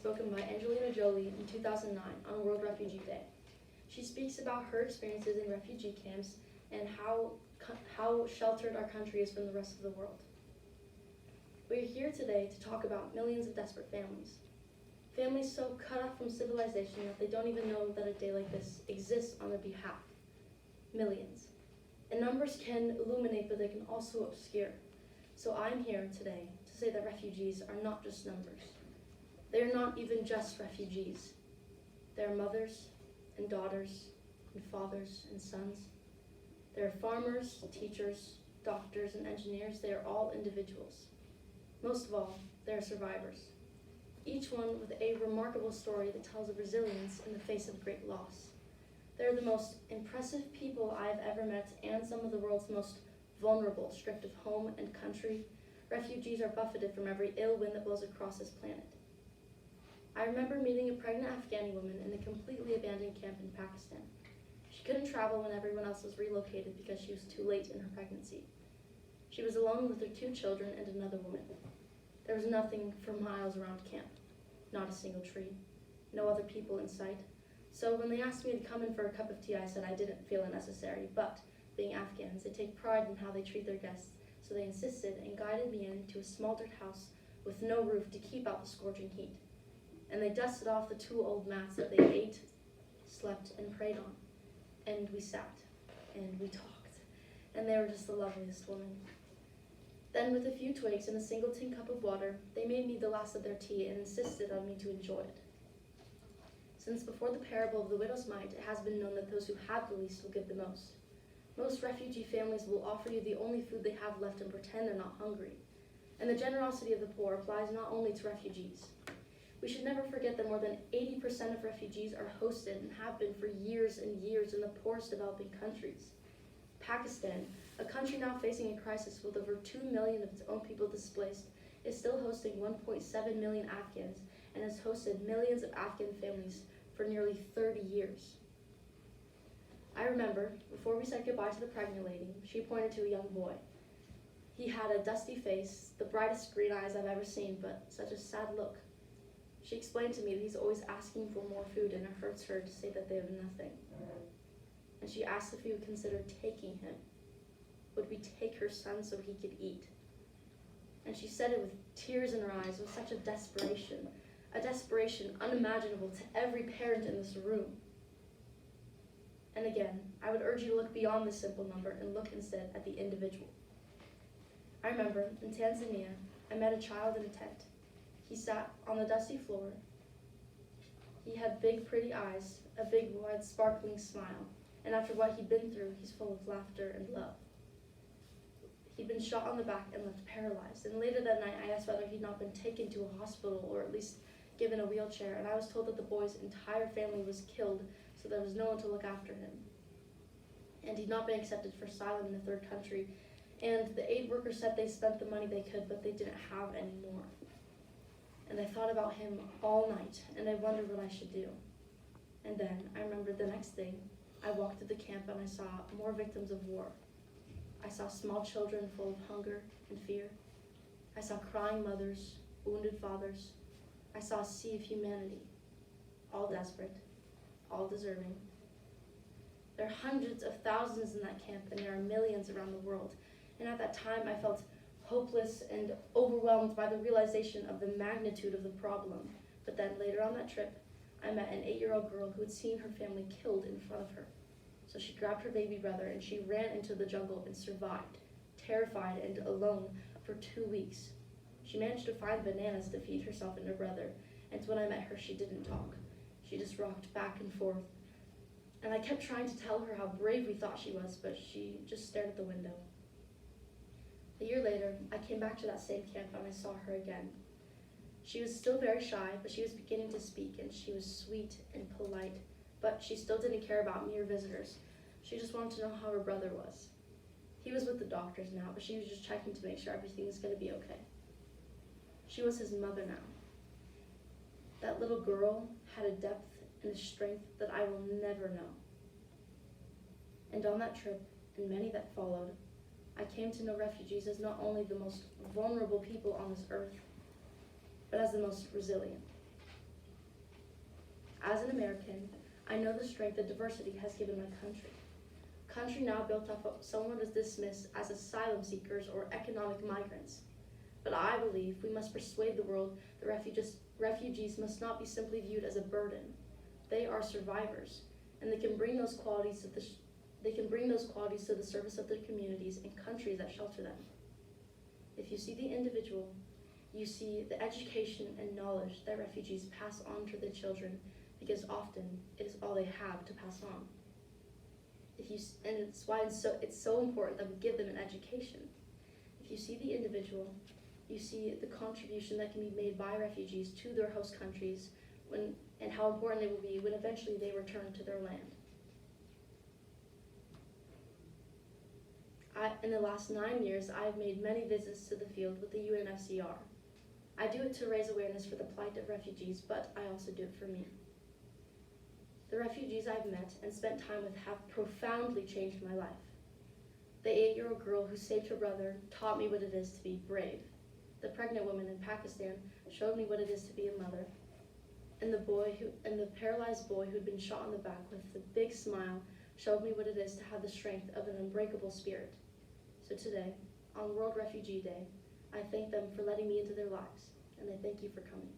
spoken by Angelina Jolie in 2009 on World Refugee Day. She speaks about her experiences in refugee camps and how sheltered our country is from the rest of the world. We're here today to talk about millions of desperate families. Families so cut off from civilization that they don't even know that a day like this exists on their behalf. Millions. And numbers can illuminate, but they can also obscure. So I'm here today to say that refugees are not just numbers. They're not even just refugees. They're mothers and daughters and fathers and sons. They're farmers, teachers, doctors, and engineers. They are all individuals. Most of all, they're survivors. Each one with a remarkable story that tells of resilience in the face of great loss. They're the most impressive people I've ever met and some of the world's most vulnerable, stripped of home and country. Refugees are buffeted from every ill wind that blows across this planet. I remember meeting a pregnant Afghani woman in a completely abandoned camp in Pakistan. She couldn't travel when everyone else was relocated because she was too late in her pregnancy. She was alone with her 2 children and another woman. There was nothing for miles around camp, not a single tree, no other people in sight. So when they asked me to come in for a cup of tea, I said I didn't feel it necessary, but being Afghans, they take pride in how they treat their guests, so they insisted and guided me into a small dirt house with no roof to keep out the scorching heat. And they dusted off the 2 old mats that they ate, slept, and prayed on. And we sat, and we talked, and they were just the loveliest women. Then with a few twigs and a single tin cup of water, they made me the last of their tea and insisted on me to enjoy it. Since before the parable of the widow's mite, it has been known that those who have the least will give the most. Most refugee families will offer you the only food they have left and pretend they're not hungry. And the generosity of the poor applies not only to refugees. We should never forget that more than 80% of refugees are hosted and have been for years and years in the poorest developing countries. Pakistan, a country now facing a crisis with over 2 million of its own people displaced, is still hosting 1.7 million Afghans and has hosted millions of Afghan families for nearly 30 years. I remember, before we said goodbye to the pregnant lady, she pointed to a young boy. He had a dusty face, the brightest green eyes I've ever seen, but such a sad look. She explained to me that he's always asking for more food and it hurts her to say that they have nothing. And she asked if we would consider taking him. Would we take her son so he could eat? And she said it with tears in her eyes, with such a desperation unimaginable to every parent in this room. And again, I would urge you to look beyond this simple number and look instead at the individual. I remember in Tanzania, I met a child in a tent. He sat on the dusty floor. He had big, pretty eyes, a big, wide, sparkling smile, and after what he'd been through, he's full of laughter and love. He'd been shot on the back and left paralyzed, and later that night I asked whether he'd not been taken to a hospital or at least given a wheelchair, and I was told that the boy's entire family was killed, so there was no one to look after him. And he'd not been accepted for asylum in a third country, and the aid workers said they spent the money they could, but they didn't have any more. And I thought about him all night, and I wondered what I should do. And then I remembered the next thing. I walked through the camp and I saw more victims of war. I saw small children full of hunger and fear. I saw crying mothers, wounded fathers. I saw a sea of humanity, all desperate, all deserving. There are hundreds of thousands in that camp, and there are millions around the world. And at that time, I felt hopeless and overwhelmed by the realization of the magnitude of the problem. But then later on that trip, I met an 8-year-old girl who had seen her family killed in front of her. So she grabbed her baby brother and she ran into the jungle and survived, terrified and alone for 2 weeks. She managed to find bananas to feed herself and her brother, and when I met her, she didn't talk. She just rocked back and forth. And I kept trying to tell her how brave we thought she was, but she just stared at the window. A year later, I came back to that same camp and I saw her again. She was still very shy, but she was beginning to speak, and she was sweet and polite, but she still didn't care about me or visitors. She just wanted to know how her brother was. He was with the doctors now, but she was just checking to make sure everything was going to be okay. She was his mother now. That little girl had a depth and a strength that I will never know. And on that trip, and many that followed, I came to know refugees as not only the most vulnerable people on this earth, but as the most resilient. As an American, I know the strength that diversity has given my country. Country now built off of someone is dismissed as asylum seekers or economic migrants. But I believe we must persuade the world that refugees must not be simply viewed as a burden. They are survivors, and they can bring those qualities to the service of their communities and countries that shelter them. If you see the individual, you see the education and knowledge that refugees pass on to their children, because often it is all they have to pass on. And it's why it's so important that we give them an education. If you see the individual, you see the contribution that can be made by refugees to their host countries and how important they will be when eventually they return to their land. In the last 9 years, I have made many visits to the field with the UNFCR. I do it to raise awareness for the plight of refugees, but I also do it for me. The refugees I've met and spent time with have profoundly changed my life. The 8-year-old girl who saved her brother taught me what it is to be brave. The pregnant woman in Pakistan showed me what it is to be a mother. And the paralyzed boy who'd been shot in the back with a big smile showed me what it is to have the strength of an unbreakable spirit. So today, on World Refugee Day, I thank them for letting me into their lives, and I thank you for coming.